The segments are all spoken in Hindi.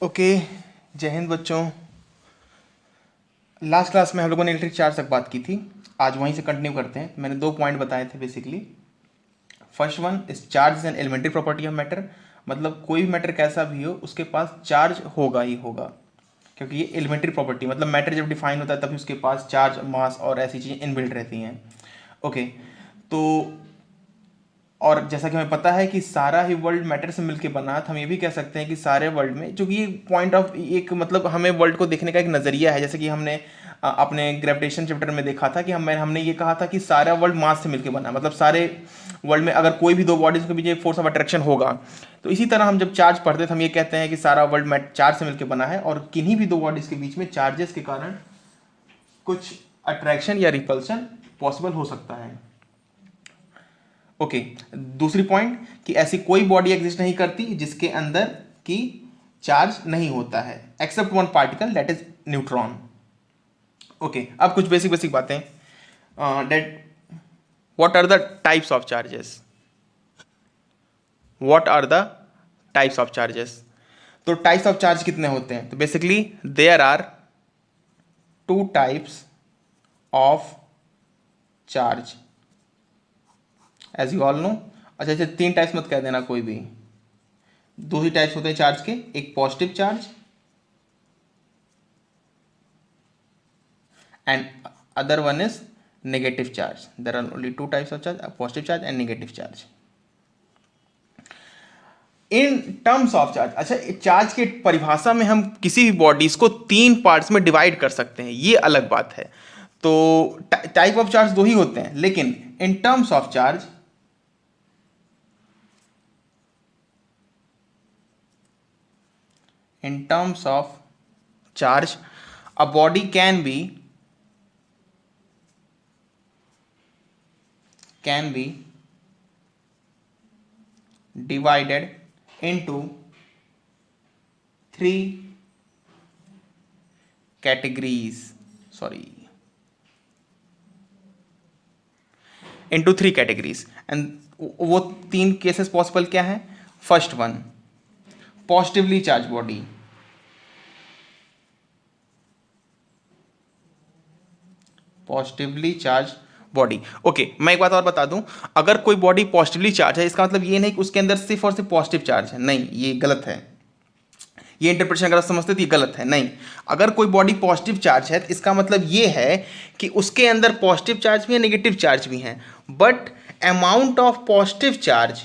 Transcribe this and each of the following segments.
ओके, जय हिंद बच्चों। लास्ट क्लास में हम लोगों ने इलेक्ट्रिक चार्ज तक बात की थी। आज वहीं से कंटिन्यू करते हैं। मैंने 2 पॉइंट बताए थे basically. First one is charge is an elementary property of matter, मतलब कोई भी मैटर कैसा भी हो उसके पास चार्ज होगा ही होगा, क्योंकि ये एलिमेंट्री प्रॉपर्टी मतलब मैटर जब डिफाइन होता है तभी उसके पास चार्ज, मास और ऐसी चीज़ें इनबिल्ट रहती हैं। ओके, तो और जैसा कि हमें पता है कि सारा ही वर्ल्ड मैटर से मिलकर बना है, तो हम ये भी कह सकते हैं कि सारे वर्ल्ड में, जो कि ये पॉइंट ऑफ एक मतलब हमें वर्ल्ड को देखने का एक नज़रिया है। जैसे कि हमने अपने ग्रेविटेशन चैप्टर में देखा था कि हमने ये कहा था कि सारा वर्ल्ड मास से मिलकर बना है, मतलब सारे वर्ल्ड में अगर कोई भी 2 बॉडीज के बीच एक फोर्स ऑफ अट्रैक्शन होगा, तो इसी तरह हम जब चार्ज पढ़ते हैं तो हम ये कहते हैं कि सारा वर्ल्ड मैट चार्ज से मिलकर बना है, और किन्हीं भी 2 बॉडीज के बीच में चार्जेस के कारण कुछ अट्रैक्शन या रिपल्शन पॉसिबल हो सकता है। ओके, दूसरी पॉइंट कि ऐसी कोई बॉडी एग्जिस्ट नहीं करती जिसके अंदर की चार्ज नहीं होता है, except one particle that is neutron. Okay, अब कुछ बेसिक बेसिक बातें। That what are the types of charges, what are the types of charges. तो टाइप्स ऑफ चार्ज कितने होते हैं? तो basically there are 2 types of charge, as you all know. अच्छा अच्छा, 3 टाइप्स मत कह देना कोई भी। 2 ही टाइप्स होते हैं चार्ज के, एक positive charge and other one is negative charge. There are only 2 types of charge, positive charge and negative charge. In terms of charge, अच्छा चार्ज के परिभाषा में हम किसी भी बॉडीज को 3 पार्ट्स में डिवाइड कर सकते हैं, ये अलग बात है। तो टाइप ऑफ चार्ज 2 ही होते हैं, लेकिन इन terms of charge in terms of charge, a body can be divided into 3 categories, into 3 categories, and वो 3 केसेस पॉसिबल क्या है? First one, positively charge body. Positively charge body. Okay, मैं एक बात और बता दूं, अगर कोई बॉडी पॉजिटिवली चार्ज है इसका मतलब ये नहीं कि उसके अंदर सिर्फ और सिर्फ पॉजिटिव चार्ज है, नहीं, ये गलत है। ये इंटरप्रिटेशन अगर समझते तो ये गलत है, नहीं। अगर कोई बॉडी पॉजिटिव चार्ज है तो इसका मतलब ये है कि उसके अंदर पॉजिटिव चार्ज भी है, नेगेटिव चार्ज भी है, but amount of positive charge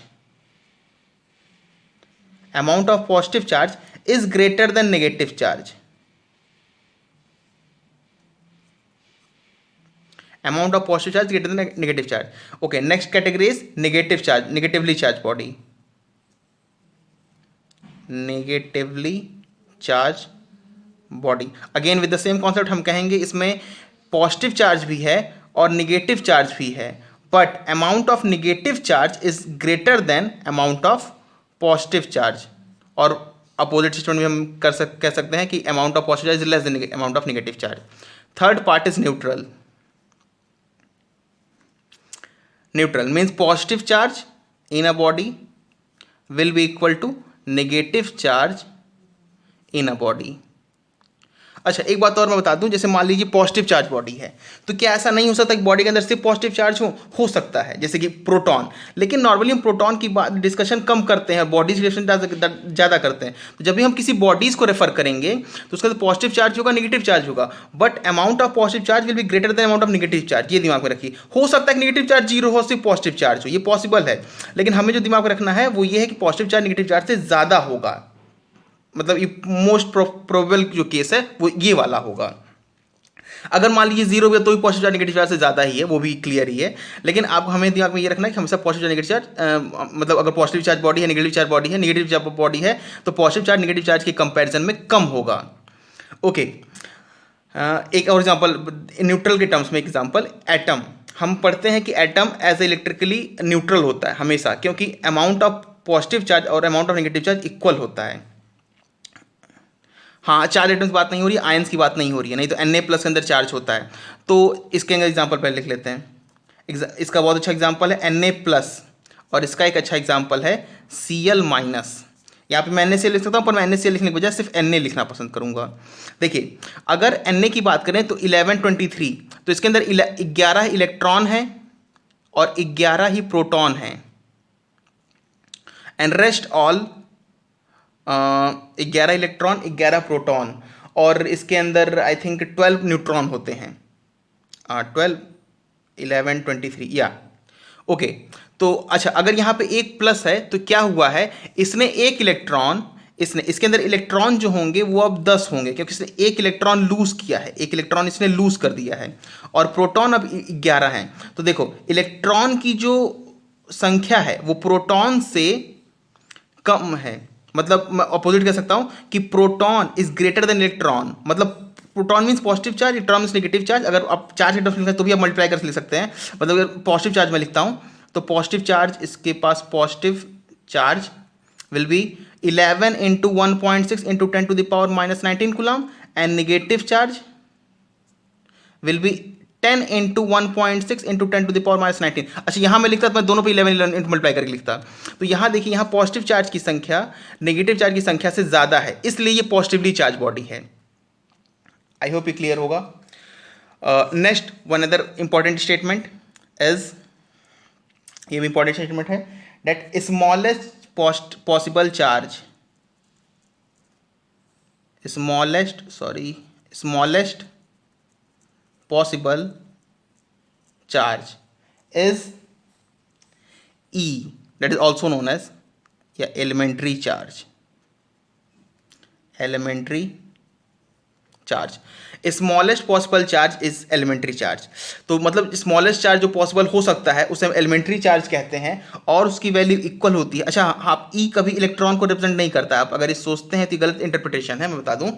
is greater then negative charge. Amount of positive charge greater than negative charge. Okay, next category is negative charge, negatively charged body. Negatively charged body. Again with the same concept हम कहेंगे इसमें पॉजिटिव चार्ज भी है और नेगेटिव चार्ज भी है, but amount of negative charge is greater then amount of positive charge, और अपोजिट सिस्टम में हम कह सकते हैं कि amount of positive charge is less than amount of negative charge. Third part is neutral. Neutral means positive charge in a body will be equal to negative charge in a body. अच्छा, एक बात और मैं बता दूं, जैसे मान लीजिए पॉजिटिव चार्ज बॉडी है, तो क्या ऐसा नहीं हो सकता कि बॉडी के अंदर सिर्फ पॉजिटिव चार्ज हो सकता है, जैसे कि प्रोटॉन। लेकिन नॉर्मली हम प्रोटॉन की बात डिस्कशन कम करते हैं, बॉडीज रिलेशन ज़्यादा करते हैं। तो जब भी हम किसी बॉडीज को रेफर करेंगे तो उसका पॉजिटिव चार्ज होगा, नेगेटिव चार्ज होगा, but amount of positive charge will be greater than amount of negative charge. ये दिमाग में रखिए। हो सकता है कि नेगेटिव चार्ज 0 हो, सिर्फ पॉजिटिव चार्ज हो, ये पॉसिबल है, लेकिन हमें जो दिमाग में रखना है वो ये है कि पॉजिटिव चार्ज नेगेटिव चार्ज से ज़्यादा होगा, मतलब ये मोस्ट प्रोबेबल जो केस है वो ये वाला होगा। अगर मान लीजिए 0 भी तो भी पॉजिटिव चार्ज नेगेटिव चार्ज से ज़्यादा ही है, वो भी क्लियर ही है। लेकिन आप हमें दिमाग में ये रखना है कि हमेशा पॉजिटिव चार्ज नेगेटिव चार्ज, मतलब अगर पॉजिटिव चार्ज बॉडी है, नेगेटिव चार्ज बॉडी है, नेगेटिव चार्ज बॉडी है, तो पॉजिटिव चार्ज नेगेटिव चार्ज के कंपैरिजन में कम होगा। ओके, एक और एग्जांपल न्यूट्रल के टर्म्स में, एग्जांपल एटम। हम पढ़ते हैं कि एटम एज इलेक्ट्रिकली न्यूट्रल होता है हमेशा, क्योंकि अमाउंट ऑफ पॉजिटिव चार्ज और amount of negative charge equal होता है। हाँ, चार्ज एटम्स की बात नहीं हो रही है, आयंस की बात नहीं हो रही है, नहीं तो Na प्लस के अंदर चार्ज होता है। तो इसके अंदर एग्जांपल पहले लिख लेते हैं। इसका बहुत अच्छा एग्जांपल है Na प्लस, और इसका एक अच्छा एग्जांपल है Cl माइनस। यहाँ पे मैं NaCl लिख सकता हूँ, पर मैं NaCl लिखने के बजाय सिर्फ Na लिखना पसंद करूँगा। देखिए अगर Na की बात करें तो 1123, तो इसके अंदर 11 इलेक्ट्रॉन है और 11 ही प्रोटॉन है, and rest all 11 electron 11 proton, और इसके अंदर आई थिंक 12 न्यूट्रॉन होते हैं, 12 11 23 या ओके। तो अच्छा अगर यहाँ पे एक प्लस है तो क्या हुआ है, इसने एक इलेक्ट्रॉन, इसके अंदर इलेक्ट्रॉन जो होंगे वो अब 10 होंगे, क्योंकि इसने एक इलेक्ट्रॉन लूज किया है, एक इलेक्ट्रॉन इसने लूज कर दिया है, और प्रोटॉन अब 11 हैं। तो देखो इलेक्ट्रॉन की जो संख्या है वो प्रोटॉन से कम है, मतलब मैं अपोजिट कह सकता हूँ कि proton is greater than electron, मतलब proton means positive charge, electron means negative charge. अगर आप चार्ज के टर्म्स लिखते हैं तो भी आप मल्टीप्लाई कर लिख सकते हैं, मतलब अगर पॉजिटिव चार्ज मैं लिखता हूँ तो पॉजिटिव चार्ज, इसके पास positive charge will be 11 into 1.6 into 10 to the power minus 19 coulomb, and negative charge will be 10 into 1.6 into 10 to the power minus 19। अच्छा यहाँ मैं लिखता तो मैं दोनों पे 11 इंटू मल्टीप्लाई करके लिखता। तो यहाँ देखिए यहाँ पॉजिटिव चार्ज की संख्या नेगेटिव चार्ज की संख्या से ज़्यादा है, इसलिए ये पॉजिटिवली चार्ज बॉडी है। आई होप ये क्लियर होगा। Next one other important statement is, ये भी इंपॉर्टेंट स्टेटमेंट है, that smallest possible charge, smallest possible charge is E, that is also known as elementary charge, smallest possible charge is elementary charge. तो मतलब स्मॉलेस्ट चार्ज जो पॉसिबल हो सकता है उसे हम एलिमेंट्री चार्ज कहते हैं, और उसकी वैल्यू इक्वल होती है। अच्छा आप ई कभी इलेक्ट्रॉन को रिप्रेजेंट नहीं करता, आप अगर ये सोचते हैं तो गलत इंटरप्रिटेशन है, मैं बता दूं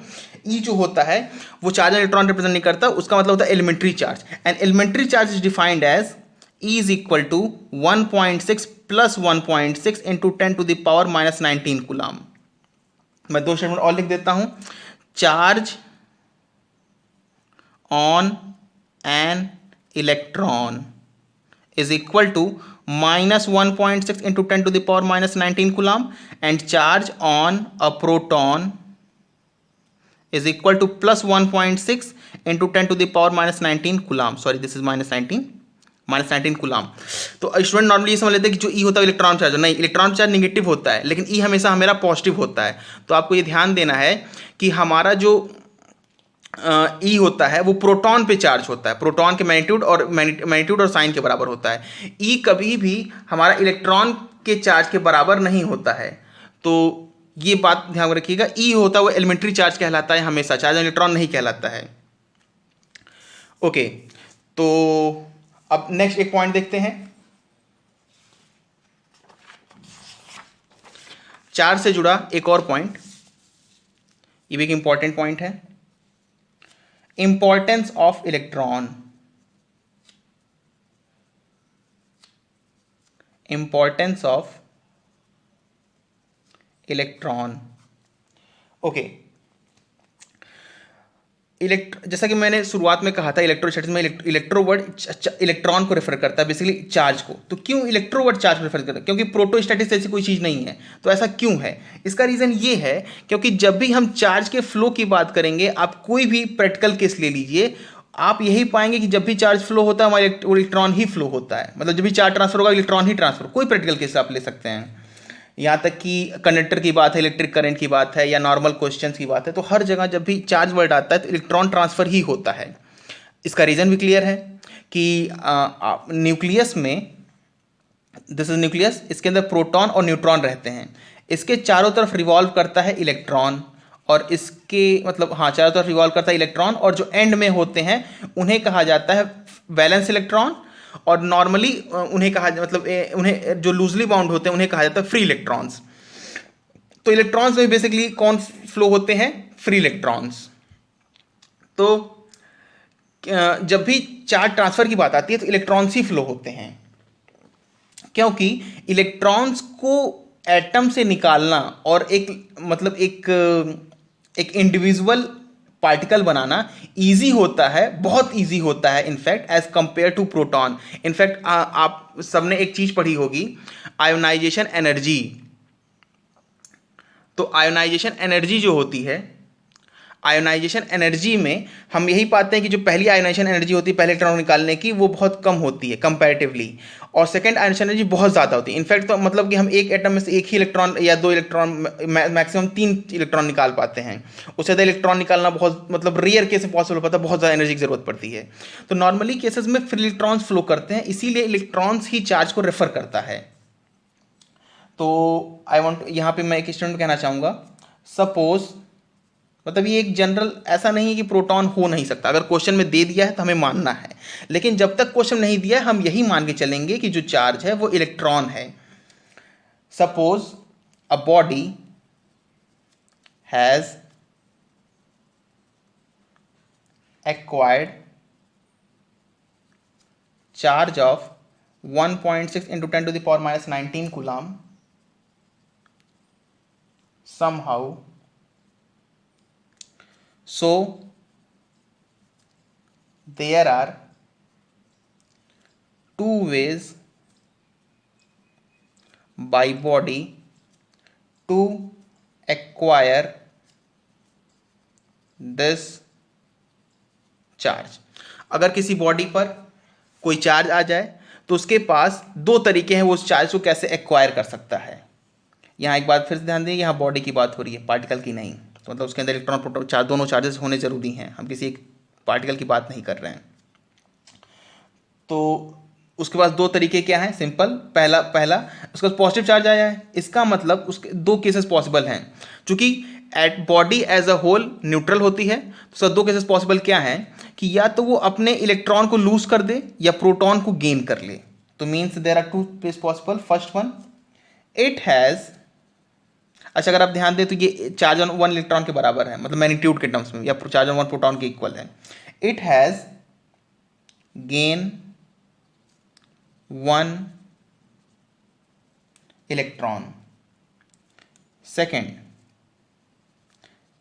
ई जो होता है वो चार्ज इलेक्ट्रॉन रिप्रेजेंट नहीं करता, उसका मतलब होता है elementary charge, and elementary charge is defined as E is equal to 1.6 plus 1.6 into 10 to the power minus 19 coulomb. मैं दो स्टेटमेंट और लिख देता हूं, charge on an electron is equal to minus 1.6 into 10 to the power minus 19 coulomb, and charge on a proton is equal to plus 1.6 into 10 to the power minus 19 coulomb. Sorry, this is minus 19 coulomb. तो स्टूडेंट नॉर्मली ये समझ लेते हैं कि जो ई होता है इलेक्ट्रॉन चार्ज, नहीं, इलेक्ट्रॉन चार्ज नेगेटिव होता है, लेकिन ई हमेशा हमारा पॉजिटिव होता है। तो आपको ये ध्यान देना है कि हमारा जो ई होता है वो प्रोटॉन पे चार्ज होता है, प्रोटॉन के मैग्नीट्यूड और साइन के बराबर होता है। ई कभी भी हमारा इलेक्ट्रॉन के चार्ज के बराबर नहीं होता है, तो ये बात ध्यान में रखिएगा। ई होता है वो एलिमेंट्री चार्ज कहलाता है हमेशा, चार्ज इलेक्ट्रॉन नहीं कहलाता है। ओके, तो अब नेक्स्ट एक पॉइंट देखते हैं, चार्ज से जुड़ा एक और पॉइंट, ये भी एक इंपॉर्टेंट पॉइंट है, importance of electron, ओके। जैसा कि मैंने शुरुआत में कहा था इलेक्ट्रोस्टैटिक्स में इलेक्ट्रो वर्ड इलेक्ट्रॉन को रेफर करता है, बेसिकली चार्ज को। तो क्यों इलेक्ट्रो वर्ड चार्ज को रेफर करता है? क्योंकि प्रोटोस्टैटिक्स ऐसी कोई चीज़ नहीं है। तो ऐसा क्यों है? इसका रीज़न ये है क्योंकि जब भी हम चार्ज के फ्लो की बात करेंगे, आप कोई भी प्रैक्टिकल केस ले लीजिए, आप यही पाएंगे कि जब भी चार्ज फ्लो होता है हमारा इलेक्ट्रॉन ही फ्लो होता है, मतलब जब भी चार्ज ट्रांसफर होगा इलेक्ट्रॉन ही ट्रांसफर। कोई प्रैक्टिकल केस आप ले सकते हैं, यहाँ तक कि कंडक्टर की बात है, इलेक्ट्रिक करंट की बात है, या नॉर्मल क्वेश्चंस की बात है, तो हर जगह जब भी चार्ज वर्ड आता है तो इलेक्ट्रॉन ट्रांसफर ही होता है। इसका रीज़न भी क्लियर है कि न्यूक्लियस में, दिस इज न्यूक्लियस, इसके अंदर प्रोटॉन और न्यूट्रॉन रहते हैं, इसके चारों तरफ रिवॉल्व करता है इलेक्ट्रॉन, और इसके मतलब चारों तरफ रिवॉल्व करता है इलेक्ट्रॉन, और जो एंड में होते हैं उन्हें कहा जाता है वैलेंस इलेक्ट्रॉन, और नॉर्मली उन्हें कहा उन्हें जो लूजली बाउंड होते हैं उन्हें कहा जाता है फ्री इलेक्ट्रॉन्स। तो इलेक्ट्रॉन्स में बेसिकली कौन फ्लो होते हैं? Free electrons. तो जब भी चार्ज ट्रांसफर की बात आती है तो इलेक्ट्रॉन्स ही फ्लो होते हैं, क्योंकि इलेक्ट्रॉन्स को एटम से निकालना और एक इंडिविजुअल पार्टिकल बनाना इजी होता है, बहुत इजी होता है in fact, as compare to proton. In fact आप सबने एक चीज पढ़ी होगी, आयोनाइजेशन एनर्जी। तो आयोनाइजेशन एनर्जी जो होती है, आयोनाइजेशन एनर्जी में हम यही पाते हैं कि जो पहली आयोनाइजेशन एनर्जी होती है पहले इलेक्ट्रॉन निकालने की, वो बहुत कम होती है कंपैरेटिवली, और सेकंड आयोनाइजेशन एनर्जी बहुत ज़्यादा होती है। इनफैक्ट तो मतलब कि हम एक एटम में से एक ही इलेक्ट्रॉन या दो इलेक्ट्रॉन, मैक्सिमम 3 इलेक्ट्रॉन निकाल पाते हैं। उससे ज़्यादा इलेक्ट्रॉन निकालना बहुत मतलब रेयर केस में पॉसिबल हो पाता है, बहुत ज़्यादा एनर्जी की जरूरत पड़ती है। तो नॉर्मली केसेस में फ्री इलेक्ट्रॉन्स फ्लो करते हैं, इसीलिए इलेक्ट्रॉन्स ही चार्ज को रेफर करता है। तो आई वॉन्ट, यहाँ पे मैं एक स्टूडेंट कहना चाहूँगा, सपोज मतलब ये एक जनरल ऐसा नहीं है कि प्रोटॉन हो नहीं सकता, अगर क्वेश्चन में दे दिया है तो हमें मानना है, लेकिन जब तक क्वेश्चन नहीं दिया है हम यही मान के चलेंगे कि जो चार्ज है वो इलेक्ट्रॉन है। Suppose a body has acquired charge of 1.6 into 10 to the power minus 19 coulomb somehow, so there are two ways by body to acquire this charge। अगर किसी बॉडी पर कोई चार्ज आ जाए तो उसके पास दो तरीके हैं वो उस चार्ज को कैसे एक्वायर कर सकता है। यहाँ एक बात फिर से ध्यान दें, यहाँ बॉडी की बात हो रही है, पार्टिकल की नहीं। तो मतलब उसके अंदर इलेक्ट्रॉन प्रोटॉन चार्ज दोनों चार्जेस होने जरूरी हैं, हम किसी एक पार्टिकल की बात नहीं कर रहे हैं। तो उसके पास दो तरीके क्या हैं, सिंपल, पहला उसके पास पॉजिटिव चार्ज आया है, इसका मतलब उसके दो केसेस पॉसिबल हैं। चूंकि at body as a whole neutral होती है, तो सर दो केसेस पॉसिबल क्या हैं कि या तो वो अपने इलेक्ट्रॉन को लूज कर दे या प्रोटॉन को गेन कर ले। तो means there are two case possible. First one, it has, अच्छा अगर आप ध्यान दें तो ये चार्ज ऑन 1 इलेक्ट्रॉन के बराबर है, मतलब मैग्नीट्यूड के टर्म्स में, या चार्ज ऑन 1 प्रोटॉन के इक्वल है। It has gain 1 electron। Second,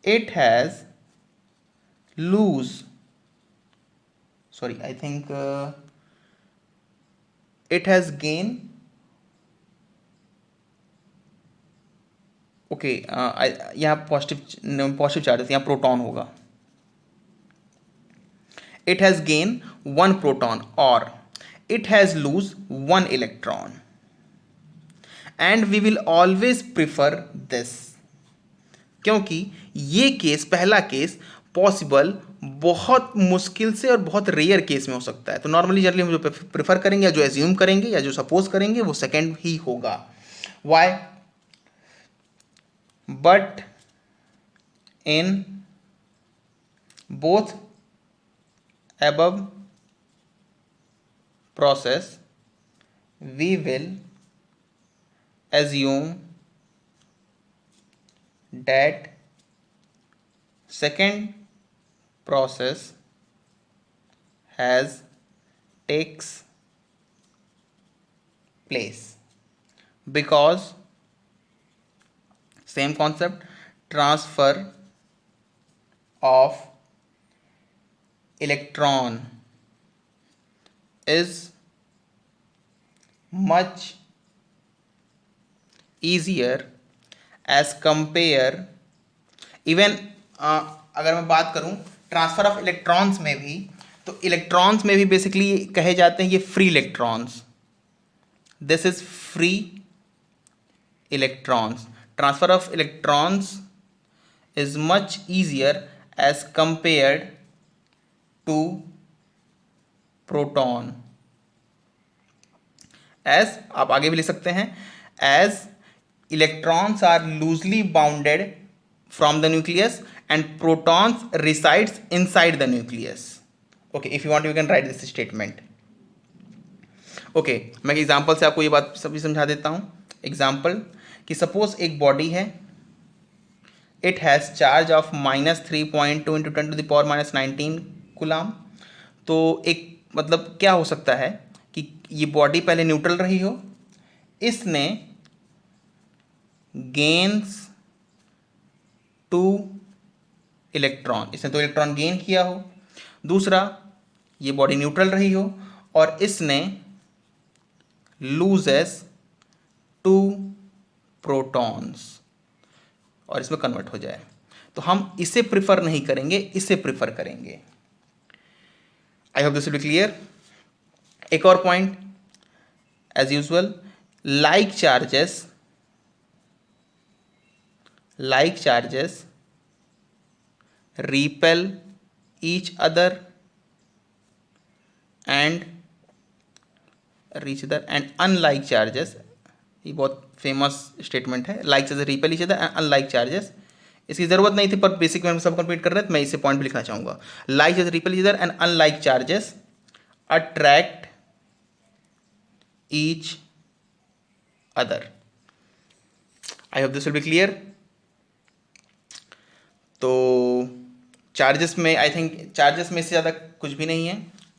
it has lose, sorry I think it has gain, okay यहाँ पॉजिटिव चार्ज है, यहाँ प्रोटॉन होगा। इट हैज़ गेन 1 प्रोटॉन और it has lose 1 electron and we will always prefer this, क्योंकि ये केस, पहला केस पॉसिबल बहुत मुश्किल से और बहुत रेयर केस में हो सकता है। तो नॉर्मली जनरली हम जो प्रेफर करेंगे या जो एज्यूम करेंगे या जो सपोज करेंगे वो सेकेंड ही होगा। Why? But in both above process we will assume that second process has takes place because same concept, transfer of electron is much easier as compare even अगर मैं बात करूं ट्रांसफर ऑफ इलेक्ट्रॉन्स में भी, तो इलेक्ट्रॉन्स में भी बेसिकली कहे जाते हैं ये free electrons. This is free electrons. Transfer of electrons is much easier as compared to proton. As आप आगे भी लिख सकते हैं, as electrons are loosely bounded from the nucleus and protons resides inside the nucleus. Okay, if you want you can write this statement. Okay, मैं एग्जांपल से आपको ये बात सभी समझा देता हूँ। एग्जांपल कि सपोज एक बॉडी है, it has charge of -3.2 into 10 to the power -19 coulomb. तो एक मतलब क्या हो सकता है कि ये बॉडी पहले न्यूट्रल रही हो, इसने गेन्स 2 इलेक्ट्रॉन, इसने 2 इलेक्ट्रॉन गेन किया हो। दूसरा, ये बॉडी न्यूट्रल रही हो और इसने लूजेस 2 प्रोटॉन्स। और इसमें कन्वर्ट हो जाए। तो हम इसे प्रिफर नहीं करेंगे, इसे प्रिफर करेंगे। I hope this will be clear. एक और point, as usual, like charges repel each other and unlike charges, ये बहुत फेमस स्टेटमेंट है, like charges repel each other and unlike charges. इसकी जरूरत नहीं थी पर बेसिक में हम सब कंप्लीट कर रहे हैं तो मैं इसे पॉइंट भी लिखना चाहूंगा। Like charges repel each other and unlike charges attract each other. I hope this will be clear. तो चार्जेस में आई थिंक चार्जेस में से ज़्यादा कुछ भी नहीं है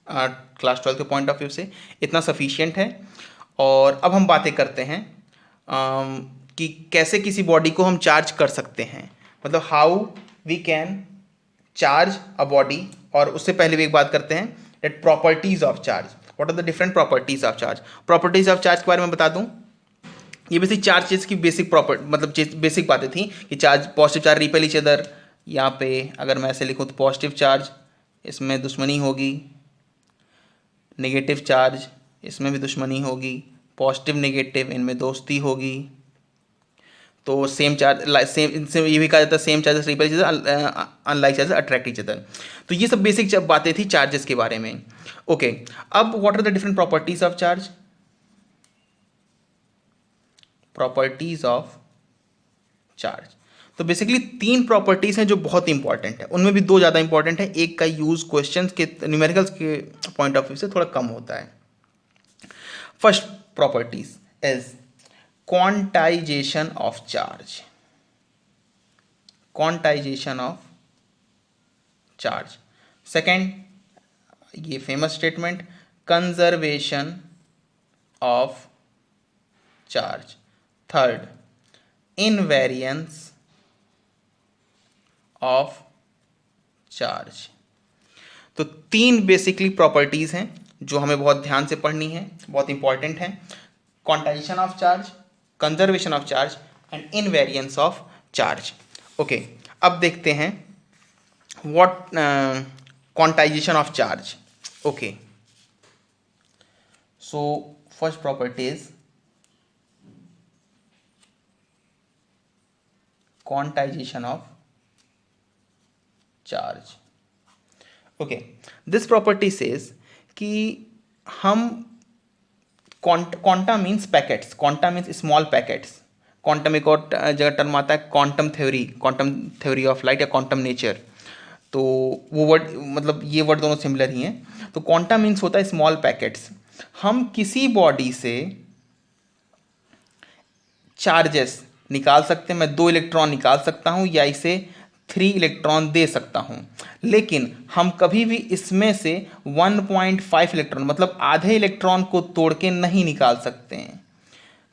क्लास 12 के पॉइंट ऑफ व्यू से, इतना सफिशिएंट है। और अब हम बातें करते हैं कि कैसे किसी बॉडी को हम चार्ज कर सकते हैं, मतलब how we can charge a body. और उससे पहले भी एक बात करते हैं that properties of charge, what are the different properties of charge. Properties of charge के बारे में बता दूं, ये बेसिक चार्जेस की बेसिक प्रॉपर्टी, मतलब बेसिक बातें थी कि charge, positive charge repel each other. यहाँ पे अगर मैं ऐसे लिखूँ तो पॉजिटिव चार्ज इसमें दुश्मनी होगी, नेगेटिव चार्ज इसमें भी दुश्मनी होगी, पॉजिटिव नेगेटिव इनमें दोस्ती होगी। तो सेम चार्ज, सेम, इनसे ये भी कहा जाता है same charges repel each other, unlike charges attract each other. तो ये सब बेसिक बातें थी चार्जेस के बारे में। ओके, अब what are the different properties of charge. Properties of charge, तो बेसिकली 3 प्रॉपर्टीज हैं जो बहुत इंपॉर्टेंट है, उनमें भी 2 ज़्यादा इंपॉर्टेंट है, एक का यूज क्वेश्चंस के न्यूमेरिकल्स के पॉइंट ऑफ व्यू से थोड़ा कम होता है। First properties is quantization of charge. Quantization of charge. Second, ये famous statement, conservation of charge. Third, invariance of charge. तो 3 बेसिकली प्रॉपर्टीज हैं जो हमें बहुत ध्यान से पढ़नी है, बहुत इंपॉर्टेंट है। Quantization of charge, conservation of charge and invariance of charge. Okay, अब देखते हैं what quantization of charge. Okay, so first property is quantization of charge. Okay, this property says कि हम quanta means packets, quanta means small packets. Quantum एक और जगह टर्म आता है क्वांटम थ्योरी ऑफ लाइट या क्वांटम नेचर। तो वो वर्ड, मतलब ये वर्ड दोनों सिमिलर ही हैं। तो क्वांटा मीन्स होता है स्मॉल पैकेट्स। हम किसी बॉडी से चार्जेस निकाल सकते हैं, मैं 2 इलेक्ट्रॉन निकाल सकता हूं या इसे 3 इलेक्ट्रॉन दे सकता हूं, लेकिन हम कभी भी इसमें से 1.5 इलेक्ट्रॉन, मतलब आधे इलेक्ट्रॉन को तोड़ के नहीं निकाल सकते हैं।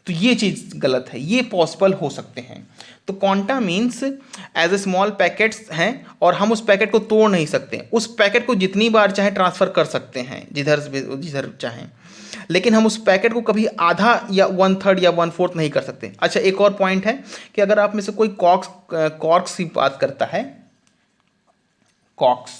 तो ये चीज़ गलत है, ये पॉसिबल हो सकते हैं। तो quanta means as a small packets हैं और हम उस पैकेट को तोड़ नहीं सकते, उस पैकेट को जितनी बार चाहे ट्रांसफ़र कर सकते हैं जिधर चाहें, लेकिन हम उस पैकेट को कभी आधा या 1/3 या 1/4 नहीं कर सकते। अच्छा, एक और पॉइंट है कि अगर आप में से कोई कॉर्क्स की बात करता है, कॉर्क्स,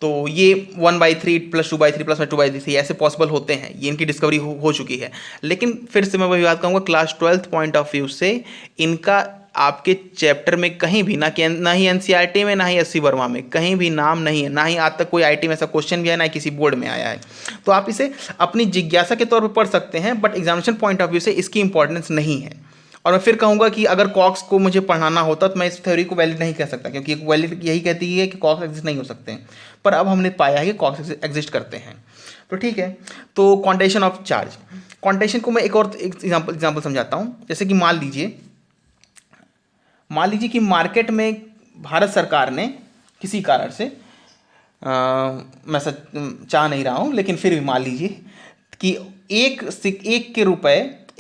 तो ये 1/3 + 2/3 + 2/3 ऐसे पॉसिबल होते हैं, ये इनकी डिस्कवरी हो चुकी है। लेकिन फिर से मैं वही बात कहूँगा, class 12th point of view से इनका आपके चैप्टर में कहीं भी ना ही एनसीईआरटी में, ना ही एससी वर्मा में कहीं भी नाम नहीं है, ना ही आज तक कोई आईटी में ऐसा क्वेश्चन भी है, ना ही किसी बोर्ड में आया है। तो आप इसे अपनी जिज्ञासा के तौर पर पढ़ सकते हैं, but examination point of view से इसकी इंपॉर्टेंस नहीं है। और मैं फिर कहूँगा कि अगर कॉक्स को मुझे पढ़ाना होता तो मैं इस थ्योरी को वैलिड नहीं कह सकता, क्योंकि एक वैलिड यही कहती है कि कॉक्स एग्जिस्ट नहीं हो सकते हैं, पर अब हमने पाया है कि कॉक्स एग्जिस्ट करते हैं। तो ठीक है, तो क्वांटाइजेशन ऑफ चार्ज, क्वांटाइजेशन को मैं एक एग्जाम्पल समझाता हूँ। जैसे कि मान लीजिए कि मार्केट में भारत सरकार ने किसी कारण से, मैं सच चाह नहीं रहा हूँ लेकिन फिर भी मान लीजिए कि एक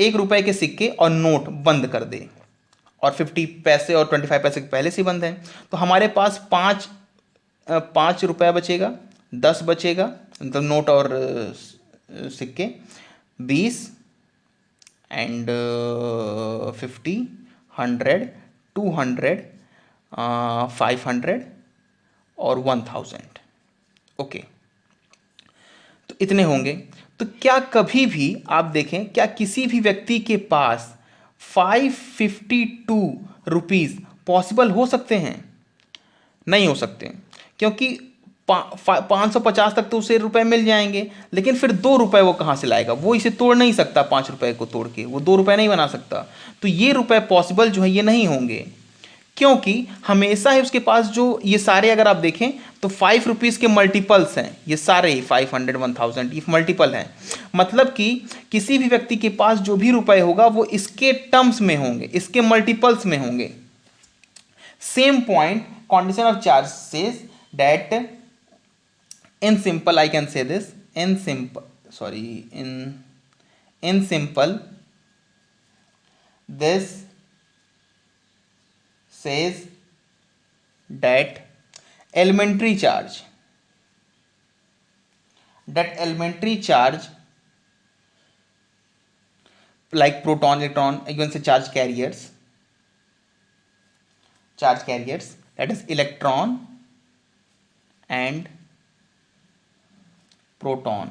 रुपए के सिक्के और नोट बंद कर दे, और 50 पैसे और 25 पैसे पहले से बंद हैं। तो हमारे पास 5 रुपया बचेगा, 10 बचेगा, मतलब नोट और सिक्के, 20 एंड 50, 100, 200, 500 और 1000। ओके, तो इतने होंगे। तो क्या कभी भी आप देखें, क्या किसी भी व्यक्ति के पास 552 रुपीज़ पॉसिबल हो सकते हैं? नहीं हो सकते, क्योंकि 550 तक तो उसे रुपए मिल जाएंगे, लेकिन फिर 2 रुपए वो कहाँ से लाएगा? वो इसे तोड़ नहीं सकता, 5 रुपए को तोड़ के वो 2 रुपए नहीं बना सकता। तो ये रुपए पॉसिबल जो है ये नहीं होंगे, क्योंकि हमेशा ही उसके पास जो ये सारे अगर आप देखें तो 5 रुपीज़ के मल्टीपल्स हैं, ये सारे ही 500, 1000 ये मल्टीपल हैं। मतलब कि किसी भी व्यक्ति के पास जो भी रुपए होगा वो इसके टर्म्स में होंगे, इसके मल्टीपल्स में होंगे। Same point condition of charge says that in simple I can say this, in simple this says that elementary charge like proton, electron, you can say charge carriers, that is electron and proton,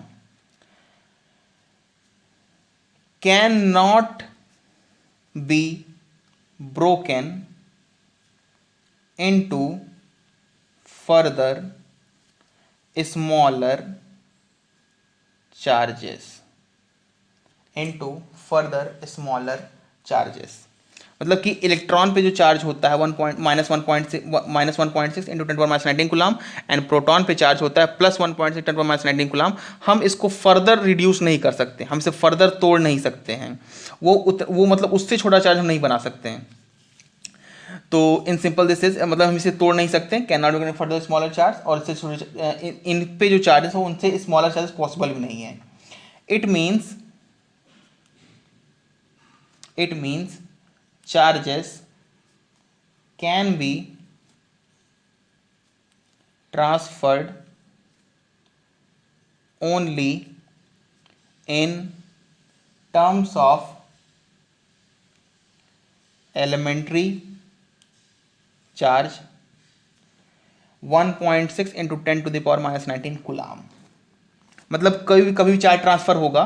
cannot be broken into further smaller charges, मतलब कि इलेक्ट्रॉन पे जो चार्ज होता है -1.6 इंटू 10⁻19 कूलाम, एंड प्रोटॉन पे चार्ज होता है +1.6 10⁻19 कूलाम। हम इसको फर्दर रिड्यूस नहीं कर सकते, हम इसे फर्दर तोड़ नहीं सकते हैं, वो मतलब उससे छोटा चार्ज हम नहीं बना सकते हैं। तो इन सिंपल दिस इज, मतलब हम इसे तोड़ नहीं सकते, can not be further smaller charge, और इससे छोटे इन पे जो चार्जेस हो उनसे स्मॉलर चार्जेस पॉसिबल भी नहीं है। It means charges can be transferred only in terms of elementary charge 1.6 into 10⁻19 coulomb. मतलब कभी भी चार्ज ट्रांसफर होगा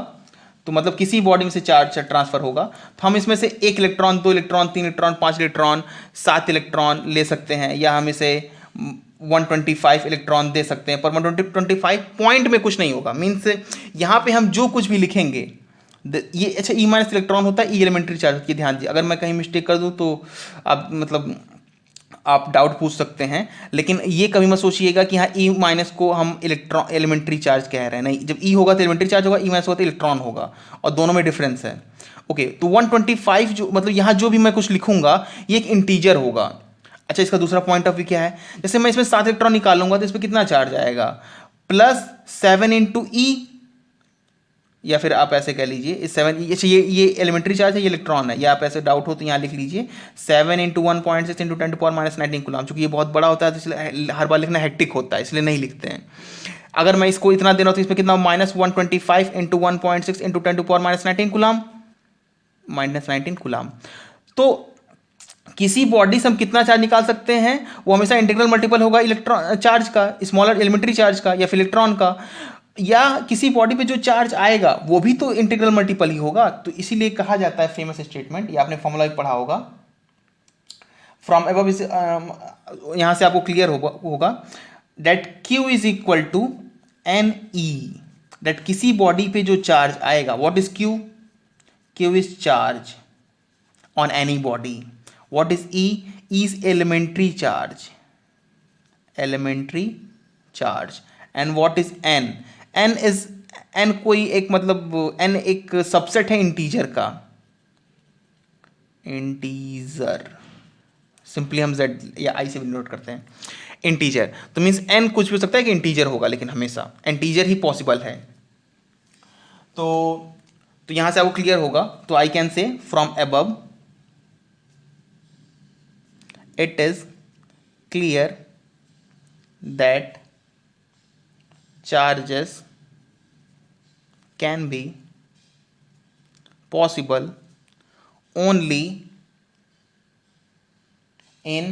तो मतलब किसी बॉडी में से चार्ज ट्रांसफर होगा तो हम इसमें से 1 electron, 2 electron, 3 electron, 5 electron, 7 electron ले सकते हैं, या हम इसे 125 इलेक्ट्रॉन दे सकते हैं, पर 125 पॉइंट में कुछ नहीं होगा। मीन्स यहाँ पे हम जो कुछ भी लिखेंगे ये अच्छा ई माइनस इलेक्ट्रॉन होता है, ई एलिमेंट्री चार्ज की ध्यान दीजिए। अगर मैं कहीं मिस्टेक कर दूँ तो आप मतलब आप डाउट पूछ सकते हैं, लेकिन ये कभी मत सोचिएगा कि हाँ ई माइनस को हम इलेक्ट्रॉन एलिमेंट्री चार्ज कह रहे हैं, नहीं। जब ई होगा तो एलिमेंट्री चार्ज होगा, ई माइनस होगा तो इलेक्ट्रॉन होगा, और दोनों में डिफरेंस है। ओके, तो 125 जो मतलब यहाँ जो भी मैं कुछ लिखूंगा ये एक इंटीजर होगा। अच्छा, इसका दूसरा पॉइंट ऑफ व्यू क्या है? जैसे मैं इसमें 7 इलेक्ट्रॉन निकालूंगा तो इस पर कितना चार्ज आएगा? +7 इंटू ई, या फिर आप ऐसे कह लीजिए इस 7, ये एलिमेंट्री चार्ज है, ये इलेक्ट्रॉन है, या आप ऐसे डाउट हो तो यहाँ लिख लीजिए 7 इंटू 1.6 इंटू 10⁻19 कूलाम। चूंकि ये बहुत बड़ा होता है तो इसलिए हर बार लिखना हेक्टिक होता है, इसलिए नहीं लिखते हैं। अगर मैं इसको इतना दे रहा हूँ तो इसमें कितना -125 इंटू 1.6 इंटू 10⁻19 कूलाम, -19 कूलाम। तो किसी बॉडी से हम कितना चार्ज निकाल सकते हैं? वो हमेशा इंटीग्रल मल्टीपल होगा इलेक्ट्रॉन चार्ज का, स्मॉलर एलिमेंट्री चार्ज का, या फिर इलेक्ट्रॉन का, या किसी बॉडी पे जो चार्ज आएगा वो भी तो इंटीग्रल मल्टीपल ही होगा। तो इसीलिए कहा जाता है फेमस स्टेटमेंट, ये आपने फॉर्मूला भी पढ़ा होगा, फ्रॉम अबव यहां से आपको क्लियर होगा that Q is equal to NE, that किसी बॉडी पे जो चार्ज आएगा, what is Q? Q is charge on any body. What is E? E is elementary charge. And what is N? N कोई एक मतलब N एक सबसेट है इंटीजर का, सिंपली हम Z या I से भी नोट करते हैं इंटीजर। तो मीन्स N कुछ भी हो सकता है कि इंटीजर होगा, लेकिन हमेशा इंटीजर ही पॉसिबल है। तो यहां से आपको क्लियर होगा। तो I can say from above it is clear that charges can be possible only in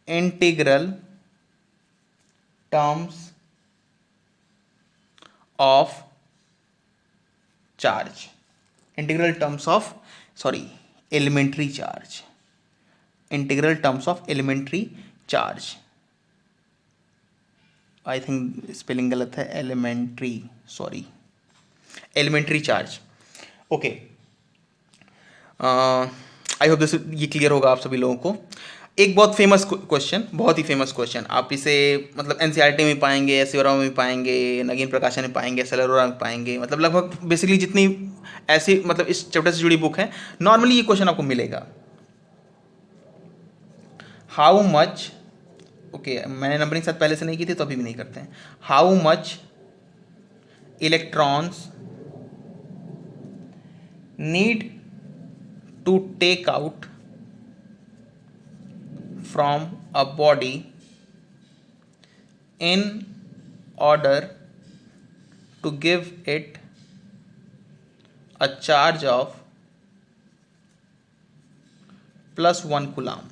integral terms of charge, integral terms of elementary charge, integral terms of elementary charge. I think spelling गलत है, elementary, sorry, elementary charge. Okay, I hope this ये क्लियर होगा आप सभी लोगों को. एक बहुत फेमस क्वेश्चन, बहुत ही फेमस क्वेश्चन, आप इसे मतलब एनसीईआरटी में पाएंगे, एससी में भी पाएंगे, नगीन प्रकाशन में पाएंगे, सलरोरा में पाएंगे, मतलब लगभग बेसिकली जितनी ऐसी मतलब इस चैप्टर से जुड़ी बुक है, नॉर्मली ये क्वेश्चन आपको मिलेगा. हाउ मच, ओके मैंने नंबरिंग साथ पहले से नहीं की थी तो अभी भी नहीं करते हैं. How much electrons need to take out from a body in order to give it a charge of +1 coulomb.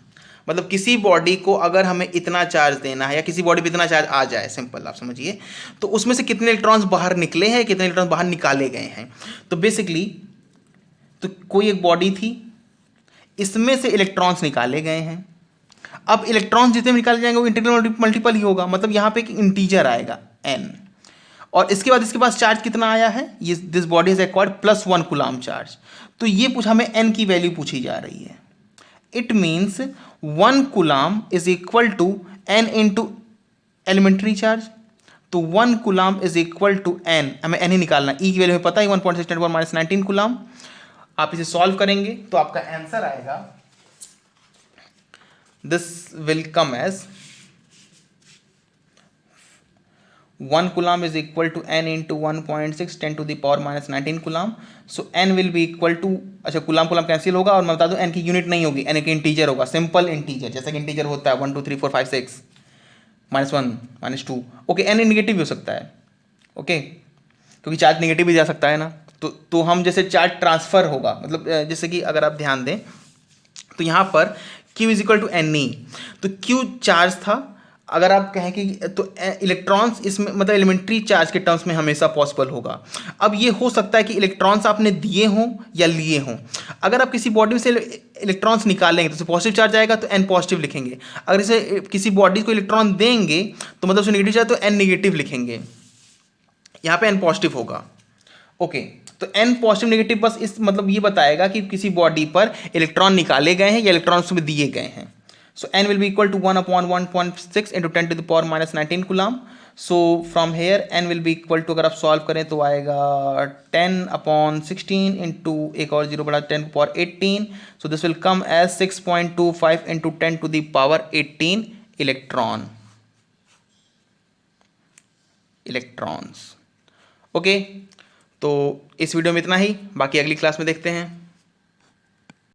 मतलब किसी बॉडी को अगर हमें इतना चार्ज देना है या किसी बॉडी पे इतना चार्ज आ जाए, सिंपल आप समझिए, तो उसमें से कितने इलेक्ट्रॉन्स बाहर निकले हैं, कितने इलेक्ट्रॉन्स बाहर निकाले गए हैं. तो बेसिकली तो कोई एक बॉडी थी, इसमें से इलेक्ट्रॉन्स निकाले गए हैं. अब इलेक्ट्रॉन्स जितने निकाले जाएंगे वो इंटीग्रल मल्टीपल ही होगा, मतलब यहाँ पे एक इंटीजर आएगा n, और इसके बाद इसके पास चार्ज कितना आया है, ये this body is acquired +1 coulomb charge. तो ये पूछा, हमें n की वैल्यू पूछी जा रही है. It means 1 coulomb is equal to n into elementary charge. तो 1 coulomb is equal to n, हमें n ही निकालना, e की वैल्यू हमें पता है 1.6 - 19 कूलाम. आप इसे सॉल्व करेंगे तो आपका आंसर आएगा, this will come as 1 coulomb is equal to n into 1.6 10 to the power minus 19 coulomb. So n will be equal to, अच्छा कूलाम कूलाम कैंसिल होगा, और मैं बता दूं n की यूनिट नहीं होगी, n एक इंटीजर होगा, सिंपल इंटीजर, जैसा कि इंटीजर होता है 1 2 3 4 5 6 -1 -2. ओके, n निगेटिव भी हो सकता है, ओके, क्योंकि चार्ज निगेटिव भी जा सकता है ना. तो हम जैसे चार्ज ट्रांसफर होगा, मतलब जैसे कि अगर आप ध्यान दें तो यहाँ पर Q is equal to NE, तो Q चार्ज था, अगर आप कहें कि तो इलेक्ट्रॉन्स इसमें मतलब एलिमेंट्री चार्ज के टर्म्स में हमेशा पॉसिबल होगा. अब ये हो सकता है कि इलेक्ट्रॉन्स आपने दिए हों या लिए हों. अगर आप किसी बॉडी से इलेक्ट्रॉन्स निकालेंगे तो उसे पॉजिटिव चार्ज आएगा तो n पॉजिटिव लिखेंगे. अगर इसे किसी बॉडी को इलेक्ट्रॉन देंगे तो मतलब उसे नेगेटिव चार्ज तो n नेगेटिव लिखेंगे. यहाँ पे n पॉजिटिव होगा. ओके, तो n पॉजिटिव नेगेटिव बस इस मतलब ये बताएगा कि किसी बॉडी पर इलेक्ट्रॉन निकाले गए हैं या इलेक्ट्रॉन उसमें दिए गए हैं. So n will be equal to 1/1.6 into 10 to the power -19 coulomb. So from here n will be equal to, अगर आप सॉल्व करें तो आएगा 10/16 इंटू एक और 0 बढ़ा 10 power 18. So this will come as 6.25 into 10 to the power 18 electrons. Okay, तो इस वीडियो में इतना ही, बाकी अगली क्लास में देखते हैं.